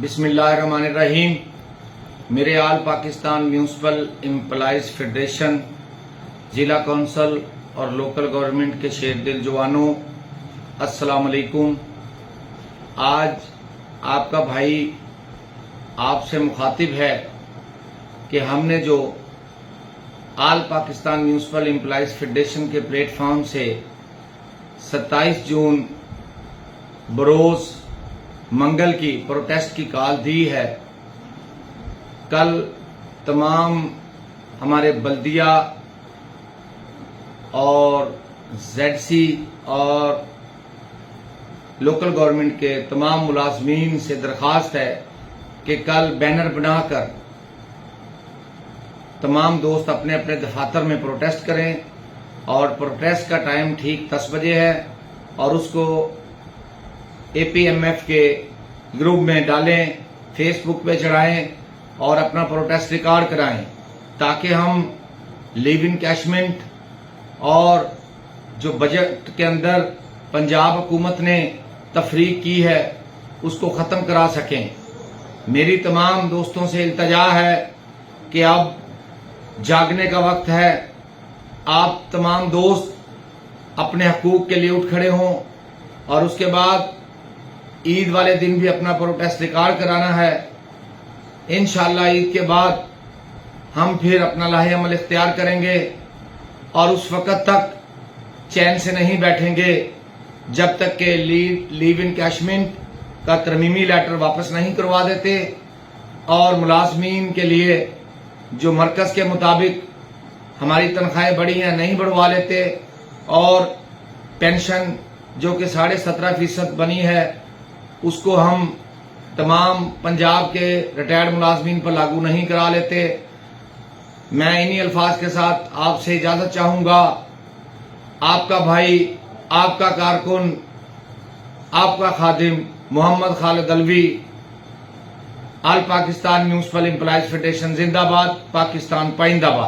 बिस्मिल्लाहिर्रहमानिर्रहीम। मेरे आल Pakistan municipal employees federation, ज़िला कौंसल और लोकल गवर्नमेंट के शेर दिल जवानों, अस्सलाम वालेकुम। आज आपका भाई आपसे मुखातिब है कि हमने जो आल पाकिस्तान म्यूनसिपल एम्प्लॉइज फेडरेशन के प्लेटफॉर्म से 27 जून बरोज मंगल की प्रोटेस्ट की कॉल दी है। कल तमाम हमारे बल्दिया और ZC और लोकल गवर्नमेंट के तमाम मुलाजमीन से दरख्वास्त है कि कल बैनर बनाकर तमाम दोस्त अपने अपने दफातर में प्रोटेस्ट करें और प्रोटेस्ट का टाइम ठीक 10 बजे है और उसको APMF के ग्रुप में डालें, फेसबुक पे चढ़ाएं और अपना प्रोटेस्ट रिकॉर्ड कराएं ताकि हम लीव इनकैशमेंट और जो बजट के अंदर पंजाब हुकूमत ने तफरीक की है उसको ख़त्म करा सकें। मेरी तमाम दोस्तों से इल्तजा है कि अब जागने का वक्त है। आप तमाम दोस्त अपने हकूक़ के लिए उठ खड़े हों और उसके बाद ईद वाले दिन भी अपना प्रोटेस्ट रिकॉर्ड कराना है। इंशाअल्लाह ईद के बाद हम फिर अपना लाहे अमल इख्तियार करेंगे और उस वक़्त तक चैन से नहीं बैठेंगे जब तक कि लीव इनकैशमेंट का तरमीमी लेटर वापस नहीं करवा देते और मुलाजमीन के लिए जो मरकज़ के मुताबिक हमारी तनख्वाहें बढ़ी हैं नहीं बढ़वा लेते और पेंशन जो कि 17.5% बनी है उसको हम तमाम पंजाब के रिटायर्ड मुलाजमीन पर लागू नहीं करा लेते। मैं इन्हीं अल्फाज के साथ आपसे इजाज़त चाहूँगा। आपका भाई, आपका कारकुन, आपका खादिम मोहम्मद खालिद अलवी, आल पाकिस्तान म्यूनसिपल एम्प्लॉइज फेडरेशन जिंदाबाद, पाकिस्तान पाइंदाबाद।